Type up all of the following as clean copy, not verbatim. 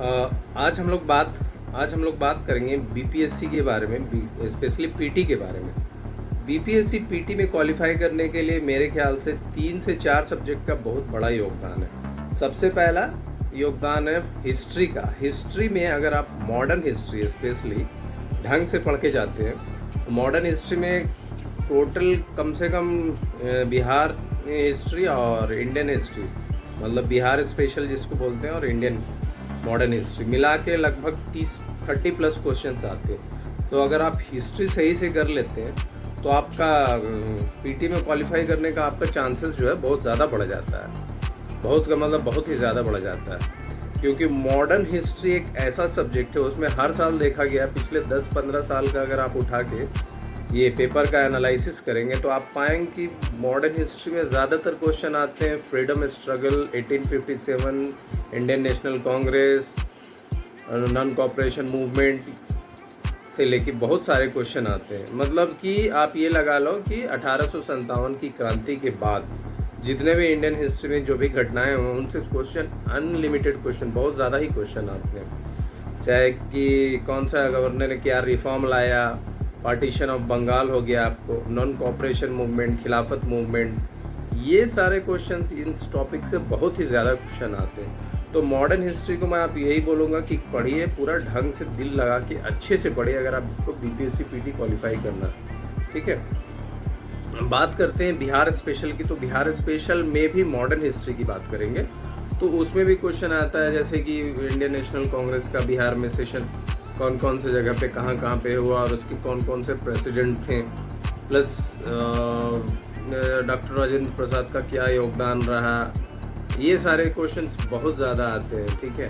आज हम लोग बात करेंगे बीपीएससी के बारे में, स्पेशली पीटी के बारे में। बीपीएससी पीटी में क्वालिफाई करने के लिए मेरे ख्याल से 3 से 4 सब्जेक्ट का बहुत बड़ा योगदान है। सबसे पहला योगदान है हिस्ट्री का। हिस्ट्री में अगर आप मॉडर्न हिस्ट्री स्पेशली ढंग से पढ़ के जाते हैं तो मॉडर्न हिस्ट्री में टोटल कम से कम बिहार हिस्ट्री और इंडियन हिस्ट्री, मतलब बिहार स्पेशल जिसको बोलते हैं, और इंडियन मॉडर्न हिस्ट्री मिला के लगभग 30 प्लस क्वेश्चंस आते हैं। तो अगर आप हिस्ट्री सही से कर लेते हैं तो आपका पीटी में क्वालिफाई करने का आपका चांसेस जो है बहुत ज़्यादा बढ़ जाता है। बहुत ही ज़्यादा बढ़ जाता है, क्योंकि मॉडर्न हिस्ट्री एक ऐसा सब्जेक्ट है, उसमें हर साल देखा गया, पिछले 10-15 साल का अगर आप उठा के ये पेपर का एनालिसिस करेंगे तो आप पाएंगे कि मॉडर्न हिस्ट्री में ज़्यादातर क्वेश्चन आते हैं freedom struggle, 1857, Indian national Congress, non cooperation movement से लेके बहुत सारे क्वेश्चन आते हैं। मतलब कि आप ये लगा लो कि 1857 की क्रांति के बाद जितने भी इंडियन हिस्ट्री में जो भी घटनाएं हुई उनसे क्वेश्चन, अनलिमिटेड क्वेश्चन, बहुत ज़्यादा ही क्वेश्चन आते हैं। चाहे कि कौन सा गवर्नर ने क्या रिफॉर्म लाया, पार्टीशन ऑफ बंगाल हो गया, आपको नॉन कॉपरेशन मूवमेंट, खिलाफत मूवमेंट, ये सारे क्वेश्चंस इन टॉपिक से बहुत ही ज़्यादा क्वेश्चन आते हैं। तो मॉडर्न हिस्ट्री को मैं आप यही बोलूँगा कि पढ़िए, पूरा ढंग से दिल लगा के अच्छे से पढ़िए अगर आपको बीपीएससी पीटी क्वालिफाई करना है। ठीक है, बात करते हैं बिहार स्पेशल की। तो बिहार स्पेशल में भी मॉडर्न हिस्ट्री की बात करेंगे तो उसमें भी क्वेश्चन आता है, जैसे कि इंडियन नेशनल कांग्रेस का बिहार में सेशन कौन कौन से जगह पे कहाँ पे हुआ और उसके कौन कौन से प्रेसिडेंट थे, प्लस डॉक्टर राजेंद्र प्रसाद का क्या योगदान रहा, ये सारे क्वेश्चंस बहुत ज़्यादा आते हैं। ठीक है,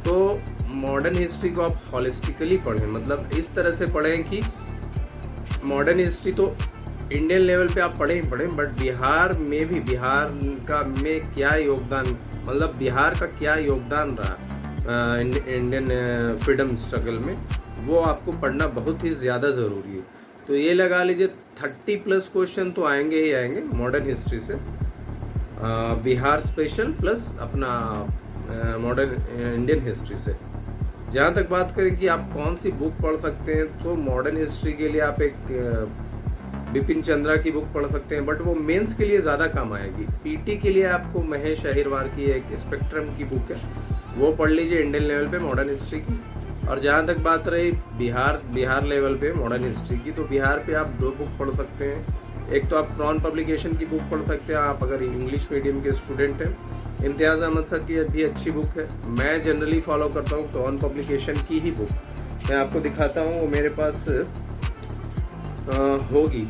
तो मॉडर्न हिस्ट्री को आप हॉलिस्टिकली पढ़ें, मतलब इस तरह से पढ़ें कि मॉडर्न हिस्ट्री तो इंडियन लेवल पे आप पढ़ें, बट बिहार में भी में क्या योगदान, मतलब बिहार का क्या योगदान रहा इंडियन फ्रीडम स्ट्रगल में, वो आपको पढ़ना बहुत ही ज़्यादा ज़रूरी है। तो ये लगा लीजिए 30 प्लस क्वेश्चन तो आएंगे ही आएंगे मॉडर्न हिस्ट्री से, बिहार स्पेशल प्लस अपना मॉडर्न इंडियन हिस्ट्री से। जहाँ तक बात करें कि आप कौन सी बुक पढ़ सकते हैं, तो मॉडर्न हिस्ट्री के लिए आप एक बिपिन चंद्रा की बुक पढ़ सकते हैं, बट वो मेंस के लिए ज़्यादा काम आएगी। पीटी के लिए आपको महेश अहिरवार की एक स्पेक्ट्रम की बुक है, वो पढ़ लीजिए इंडियन लेवल पे मॉडर्न हिस्ट्री की। और जहाँ तक बात रही बिहार लेवल पे मॉडर्न हिस्ट्री की, तो बिहार पे आप 2 बुक पढ़ सकते हैं। एक तो आप क्रॉन पब्लिकेशन की बुक पढ़ सकते हैं, आप अगर इंग्लिश मीडियम के स्टूडेंट हैं। इम्तियाज़ अहमद सर की भी अच्छी बुक है, मैं जनरली फॉलो करता हूँ क्रॉन पब्लिकेशन की ही बुक। मैं आपको दिखाता हूँ, वो मेरे पास होगी।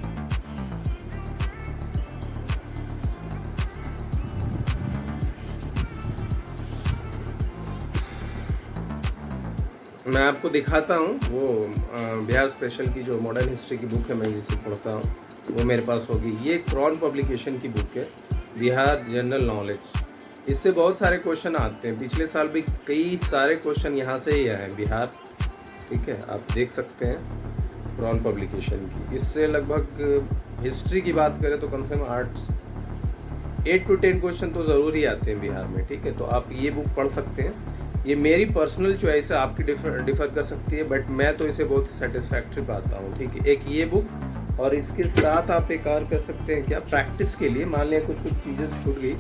मैं आपको दिखाता हूँ वो बिहार स्पेशल की जो मॉडर्न हिस्ट्री की बुक है, मैं जिसे पढ़ता हूँ, वो मेरे पास होगी। ये क्रॉन पब्लिकेशन की बुक है, बिहार जनरल नॉलेज। इससे बहुत सारे क्वेश्चन आते हैं, पिछले साल भी कई सारे क्वेश्चन यहाँ से ही आए हैं बिहार। ठीक है, आप देख सकते हैं क्रॉन पब्लिकेशन की। इससे लगभग हिस्ट्री की बात करें तो कम से कम 8 to 10 क्वेश्चन तो ज़रूर ही आते हैं बिहार में। ठीक है, तो आप ये बुक पढ़ सकते हैं। ये मेरी पर्सनल चॉइस है, आपकी डिफर कर सकती है, बट मैं तो इसे बहुत सेटिस्फैक्ट्री पाता हूँ। ठीक है, एक ये बुक, और इसके साथ आप एक और कर सकते हैं क्या, प्रैक्टिस के लिए मान लिया कुछ चीज़ें छूट गई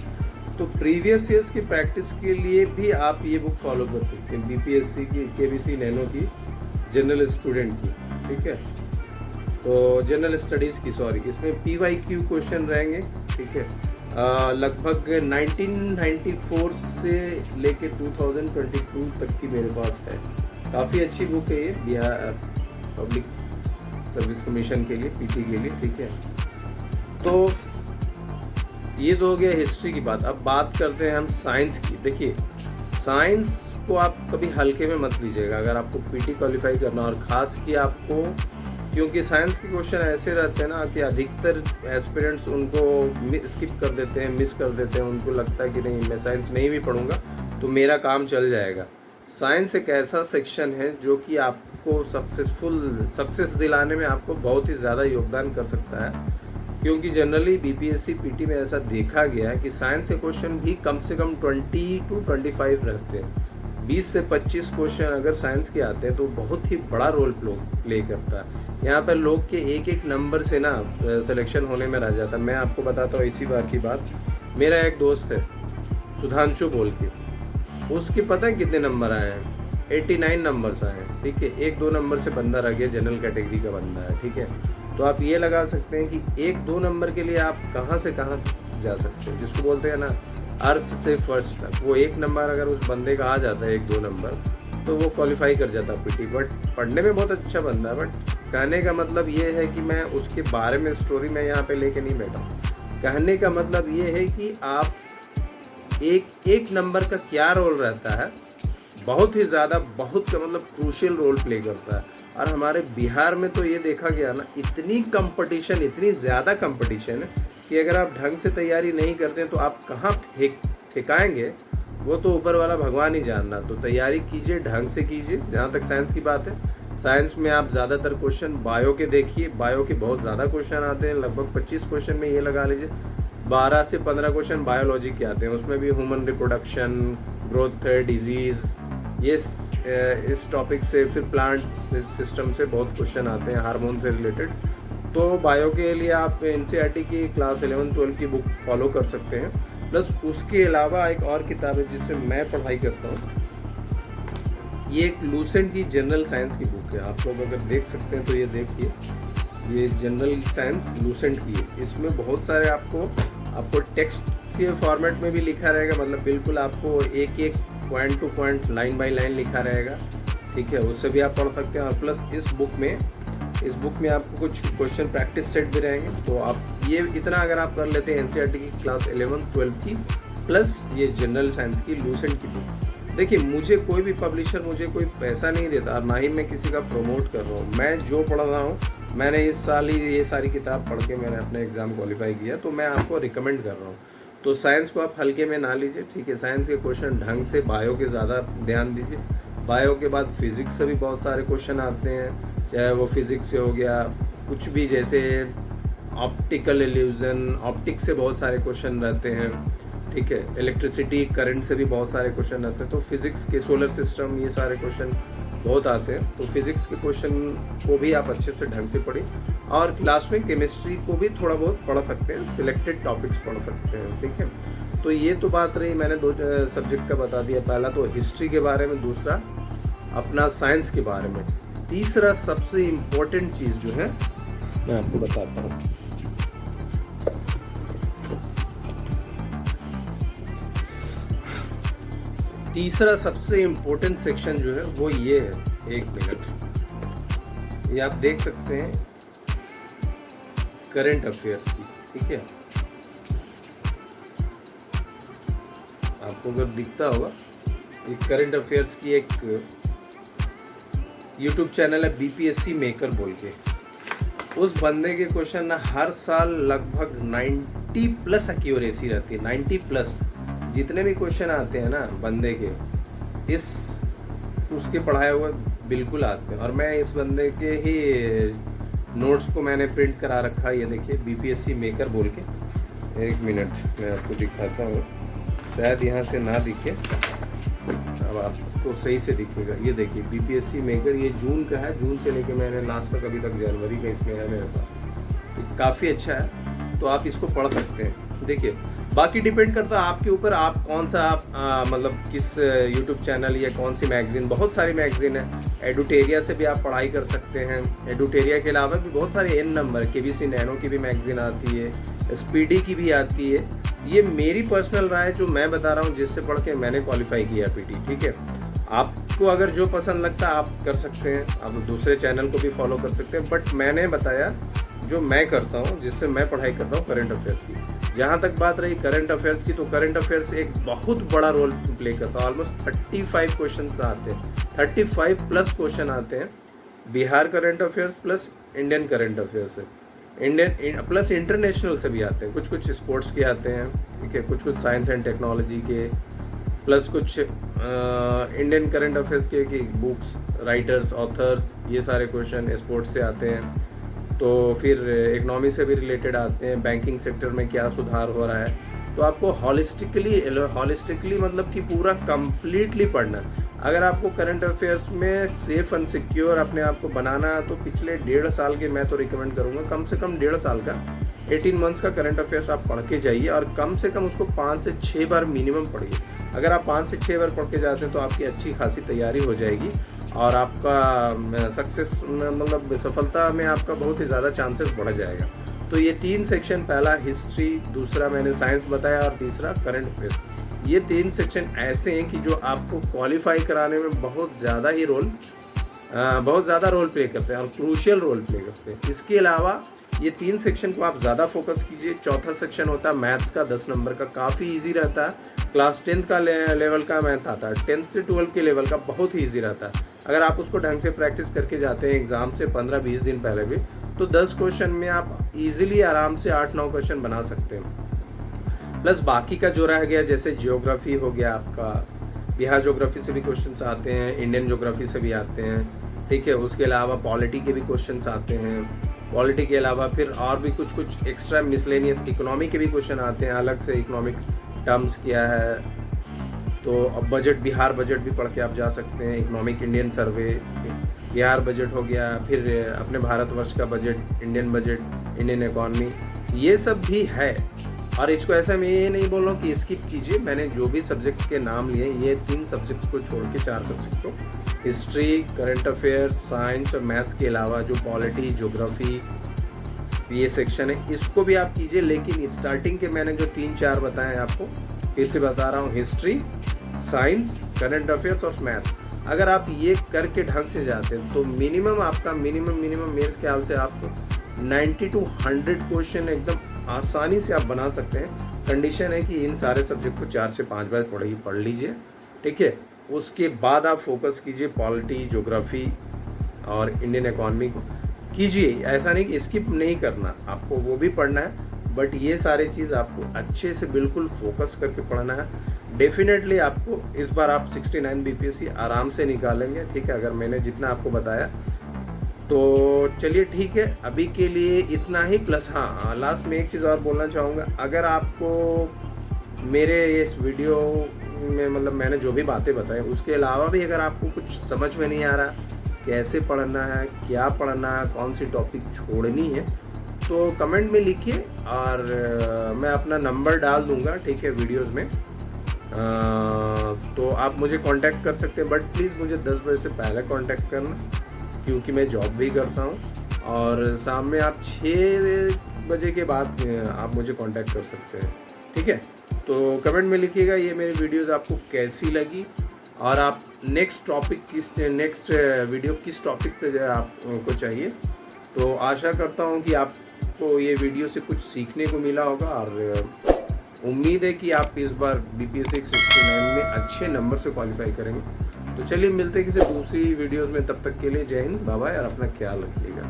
तो प्रीवियस ईयर्स की प्रैक्टिस के लिए भी आप ये बुक फॉलो कर सकते हैं, बीपीएससी की, केबीसी नैनो की, जनरल स्टूडेंट की। ठीक है, तो जनरल स्टडीज़ की, सॉरी, इसमें PYQ क्वेश्चन रहेंगे। ठीक है, लगभग 1994 से लेके 2022 तक की मेरे पास है। काफ़ी अच्छी बुक है ये, बिहार पब्लिक सर्विस कमीशन के लिए, पीटी के लिए। ठीक है, तो ये तो हो गया हिस्ट्री की बात। अब बात करते हैं हम साइंस की। देखिए, साइंस को आप कभी हल्के में मत लीजिएगा अगर आपको पीटी क्वालिफाई करना, और ख़ास कि आपको, क्योंकि साइंस के क्वेश्चन ऐसे रहते हैं ना कि अधिकतर एस्पिरेंट्स उनको स्किप कर देते हैं, मिस कर देते हैं। उनको लगता है कि नहीं, मैं साइंस नहीं भी पढ़ूंगा तो मेरा काम चल जाएगा। साइंस एक ऐसा सेक्शन है जो कि आपको सक्सेस दिलाने में आपको बहुत ही ज़्यादा योगदान कर सकता है, क्योंकि जनरली बीपीएससी पीटी में ऐसा देखा गया है कि साइंस के क्वेश्चन भी कम से कम 20 to 25 रहते हैं। 20 से 25 क्वेश्चन अगर साइंस के आते हैं तो बहुत ही बड़ा रोल प्ले करता है। यहाँ पर लोग के एक एक नंबर से ना सिलेक्शन होने में रह जाता है। मैं आपको बताता हूँ इसी बार की बात। मेरा एक दोस्त है सुधांशु बोल के, उसके पता है कितने नंबर आए हैं? 89 नंबर्स आए हैं। ठीक है, 1-2 नंबर से बंदा रह गया, जनरल कैटेगरी का बंदा है। ठीक है, तो आप ये लगा सकते हैं कि 1-2 नंबर के लिए आप कहाँ से कहाँ जा सकते हैं, जिसको बोलते हैं ना अर्थ से फर्स्ट तक। वो 1 नंबर अगर उस बंदे का आ जाता है, 1-2 नंबर, तो वो क्वालिफाई कर जाता है पीटी। बट पढ़ने में बहुत अच्छा बंदा है। बट कहने का मतलब ये है कि मैं उसके बारे में स्टोरी में यहाँ पे लेके नहीं बैठा हूँ। कहने का मतलब ये है कि आप एक नंबर का क्या रोल रहता है, बहुत ही ज़्यादा, बहुत का मतलब क्रूशियल रोल प्ले करता है। और हमारे बिहार में तो ये देखा गया ना, इतनी कंपटीशन, इतनी ज़्यादा कंपटीशन है कि अगर आप ढंग से तैयारी नहीं करते तो आप कहाँ फेंकाएंगे वो तो ऊपर वाला भगवान ही जानना। तो तैयारी कीजिए, ढंग से कीजिए। जहाँ तक साइंस की बात है, साइंस में आप ज़्यादातर क्वेश्चन बायो के देखिए। बायो के बहुत ज़्यादा क्वेश्चन आते हैं, लगभग 25 क्वेश्चन में ये लगा लीजिए 12 से 15 क्वेश्चन बायोलॉजी के आते हैं। उसमें भी ह्यूमन रिप्रोडक्शन, ग्रोथ, डिजीज़, ये इस टॉपिक से, फिर प्लांट सिस्टम से बहुत क्वेश्चन आते हैं, हार्मोन से रिलेटेड। तो बायो के लिए आप एनसीईआरटी की क्लास 11-12 की बुक फॉलो कर सकते हैं। प्लस उसके अलावा एक और किताब है जिससे मैं पढ़ाई करता हूँ, ये एक लूसेंट की जनरल साइंस की बुक है। आप लोग अगर देख सकते हैं तो ये देखिए, ये जनरल साइंस लूसेंट की है। इसमें बहुत सारे आपको टेक्स्ट के फॉर्मेट में भी लिखा रहेगा, मतलब बिल्कुल आपको एक एक point two point, line by line लिखा रहेगा। ठीक है, उससे भी आप पढ़ सकते हैं। और प्लस इस बुक में आपको कुछ क्वेश्चन प्रैक्टिस सेट भी रहेंगे। तो आप ये इतना अगर आप कर लेते हैं एनसीईआरटी की क्लास 11-12 की, प्लस ये जनरल साइंस की लूसेंट की बुक। देखिए, मुझे कोई भी पब्लिशर मुझे कोई पैसा नहीं देता और ना ही मैं किसी का प्रमोट कर रहा हूँ। मैं जो पढ़ रहा हूँ, मैंने इस साल ही ये सारी किताब पढ़ के मैंने अपने एग्ज़ाम क्वालिफाई किया, तो मैं आपको रिकमेंड कर रहा हूँ। तो साइंस को आप हल्के में ना लीजिए। ठीक है, साइंस के क्वेश्चन ढंग से, बायो के ज़्यादा ध्यान दीजिए। बायो के बाद फिजिक्स से भी बहुत सारे क्वेश्चन आते हैं, चाहे वो फिजिक्स से हो गया, कुछ भी, जैसे ऑप्टिकल इल्यूजन, ऑप्टिक्स से बहुत सारे क्वेश्चन रहते हैं। ठीक है, इलेक्ट्रिसिटी, करंट से भी बहुत सारे क्वेश्चन रहते हैं। तो फिजिक्स के, सोलर सिस्टम, ये सारे क्वेश्चन बहुत आते हैं। तो फिजिक्स के क्वेश्चन को भी आप अच्छे से ढंग से पढ़िए। और क्लास में केमिस्ट्री को भी थोड़ा बहुत पढ़ सकते हैं, सिलेक्टेड टॉपिक्स पढ़ सकते हैं। ठीक है, तो ये तो बात रही, मैंने 2 सब्जेक्ट का बता दिया। पहला तो हिस्ट्री के बारे में, दूसरा अपना साइंस के बारे में। तीसरा सबसे इम्पोर्टेंट चीज़ जो है मैं आपको बताता हूँ। तीसरा सबसे इम्पोर्टेंट सेक्शन जो है वो ये है, 1 मिनट, ये आप देख सकते हैं, करंट अफेयर्स की। ठीक है, आपको अगर दिखता होगा, ये करंट अफेयर्स की एक यूट्यूब चैनल है, बीपीएससी मेकर बोल के। उस बंदे के क्वेश्चन ना हर साल लगभग 90+ एक्यूरेसी रहती है। 90+, जितने भी क्वेश्चन आते हैं ना बंदे के, उसके पढ़ाए हुए बिल्कुल आते हैं। और मैं इस बंदे के ही नोट्स को मैंने प्रिंट करा रखा है। ये देखिए, बीपीएससी मेकर बोल के। 1 मिनट मैं आपको दिखाता हूँ, शायद यहाँ से ना दिखे, अब आपको सही से दिखेगा। ये देखिए, बीपीएससी मेकर, ये जून का है। जून से लेके मैंने लास्ट तक अभी तक जनवरी का इसमें है मेरे पास। काफ़ी अच्छा है, तो आप इसको पढ़ सकते हैं। देखिए, बाकी डिपेंड करता है आपके ऊपर, आप कौन सा मतलब किस यूट्यूब चैनल या कौन सी मैगजीन, बहुत सारी मैगजीन है। एडुटेरिया से भी आप पढ़ाई कर सकते हैं। एडुटेरिया के अलावा भी बहुत सारे N नंबर, केबीसी नैनो की भी मैगजीन आती है, स्पीडी की भी आती है। ये मेरी पर्सनल राय जो मैं बता रहा हूँ, जिससे पढ़ के मैंने क्वालिफाई किया पीटी। ठीक है, आपको अगर जो पसंद लगता है आप कर सकते हैं, आप दूसरे चैनल को भी फॉलो कर सकते हैं। बट मैंने बताया जो मैं करता हूँ, जिससे मैं पढ़ाई करता हूँ करंट अफेयर्स की। जहाँ तक बात रही करंट अफेयर्स की, तो करंट अफेयर्स एक बहुत बड़ा रोल प्ले करता है। ऑलमोस्ट 35 क्वेश्चन आते हैं, 35+ क्वेश्चन आते हैं। Bihar current affairs plus Indian current affairs से, इंडियन प्लस इंटरनेशनल से भी आते हैं। कुछ स्पोर्ट्स के आते हैं। ठीक है, कुछ साइंस एंड टेक्नोलॉजी के, प्लस कुछ इंडियन करंट अफेयर्स के कि बुक्स, राइटर्स, ऑथर्स, ये सारे क्वेश्चन स्पोर्ट्स से आते हैं। तो फिर इकोनॉमी से भी रिलेटेड आते हैं, बैंकिंग सेक्टर में क्या सुधार हो रहा है। तो आपको हॉलिस्टिकली मतलब कि पूरा कंप्लीटली पढ़ना है। अगर आपको करंट अफेयर्स में सेफ एंड सिक्योर अपने आप को बनाना है तो पिछले 1.5 साल के मैं तो रिकमेंड करूँगा, कम से कम 1.5 साल का 18 मंथ्स का करंट अफेयर्स आप पढ़ के जाइए और कम से कम उसको 5 से 6 बार मिनिमम पढ़िए। अगर आप 5 से 6 बार पढ़ के जाते हैं तो आपकी अच्छी खासी तैयारी हो जाएगी और आपका सक्सेस मतलब सफलता में आपका बहुत ही ज़्यादा चांसेस बढ़ जाएगा। तो ये 3 सेक्शन, पहला हिस्ट्री, दूसरा मैंने साइंस बताया और तीसरा करंट अफेयर्स, ये 3 सेक्शन ऐसे हैं कि जो आपको क्वालिफाई कराने में बहुत ज़्यादा रोल प्ले करते हैं और क्रूशियल रोल प्ले करते हैं। इसके अलावा ये 3 सेक्शन को आप ज़्यादा फोकस कीजिए। चौथा सेक्शन होता है मैथ्स का, 10 नंबर का, काफ़ी इजी रहता है। क्लास 10 का लेवल का मैथ आता है, 10th से 12 के लेवल का बहुत ही इजी रहता है। अगर आप उसको ढंग से प्रैक्टिस करके जाते हैं एग्ज़ाम से 15-20 दिन पहले भी, तो 10 क्वेश्चन में आप इजीली आराम से 8-9 क्वेश्चन बना सकते हैं। प्लस बाकी का जो रह गया, जैसे ज्योग्राफी हो गया आपका, बिहार ज्योग्राफी से भी क्वेश्चंस आते हैं, इंडियन ज्योग्राफी से भी आते हैं, ठीक है। उसके अलावा पॉलिटी के भी क्वेश्चंस आते हैं। पॉलिटी के अलावा फिर और भी कुछ एक्स्ट्रा मिसलेनियस इकोनॉमी के भी क्वेश्चन आते हैं, अलग से इकोनॉमिक टर्म्स क्या है। तो अब बजट, बिहार बजट भी पढ़ के आप जा सकते हैं। इकोनॉमिक इंडियन सर्वे, बिहार बजट हो गया, फिर अपने भारतवर्ष का budget, Indian budget, Indian economy, ये सब भी है। और इसको ऐसा मैं ये नहीं बोल रहा हूँ कि स्किप कीजिए, मैंने जो भी सब्जेक्ट्स के नाम लिए, ये 3 सब्जेक्ट्स को छोड़ के 4 सब्जेक्ट को, हिस्ट्री, करंट अफेयर्स, साइंस और मैथ्स के अलावा जो पॉलिटी, ज्योग्राफी, ये सेक्शन है, इसको भी आप कीजिए। लेकिन स्टार्टिंग के मैंने जो 3-4 बताए हैं आपको, फिर से बता रहा हूँ, हिस्ट्री, साइंस, करंट अफेयर्स और मैथ, अगर आप ये करके ढंग से जाते हैं तो मिनिमम आपका मिनिमम मेरे ख्याल से आपको 90 to 100 क्वेश्चन एकदम आसानी से आप बना सकते हैं। कंडीशन है कि इन सारे सब्जेक्ट को 4 से 5 बार पढ़ लीजिए, ठीक है। उसके बाद आप फोकस कीजिए पॉलिटी, ज्योग्राफी और इंडियन इकॉनमी को कीजिए। ऐसा नहीं कि स्किप नहीं करना, आपको वो भी पढ़ना है, बट ये सारे चीज़ आपको अच्छे से बिल्कुल फोकस करके पढ़ना है। डेफिनेटली आपको इस बार आप 69 बीपीएससी आराम से निकालेंगे, ठीक है, अगर मैंने जितना आपको बताया। तो चलिए ठीक है, अभी के लिए इतना ही। प्लस हाँ, लास्ट में एक चीज़ और बोलना चाहूँगा, अगर आपको मेरे इस वीडियो में मतलब मैंने जो भी बातें बताई, उसके अलावा भी अगर आपको कुछ समझ में नहीं आ रहा कैसे पढ़ना है, क्या पढ़ना है, कौन सी टॉपिक छोड़नी है, तो कमेंट में लिखिए और मैं अपना नंबर डाल दूँगा, ठीक है, वीडियोज़ में। तो आप मुझे कांटेक्ट कर सकते हैं, बट प्लीज़ मुझे 10 बजे से पहले कांटेक्ट करना, क्योंकि मैं जॉब भी करता हूँ। और शाम में आप 6 बजे के बाद आप मुझे कांटेक्ट कर सकते हैं, ठीक है। तो कमेंट में लिखिएगा ये मेरी वीडियोज़ आपको कैसी लगी और आप नेक्स्ट वीडियो किस टॉपिक पे आपको चाहिए। तो आशा करता हूँ कि आपको ये वीडियो से कुछ सीखने को मिला होगा और उम्मीद है कि आप इस बार बीपीएससी 69 में अच्छे नंबर से क्वालिफाई करेंगे। तो चलिए मिलते हैं किसी दूसरी वीडियोज़ में, तब तक के लिए जय हिंद, बाय बाय और अपना ख्याल रखिएगा।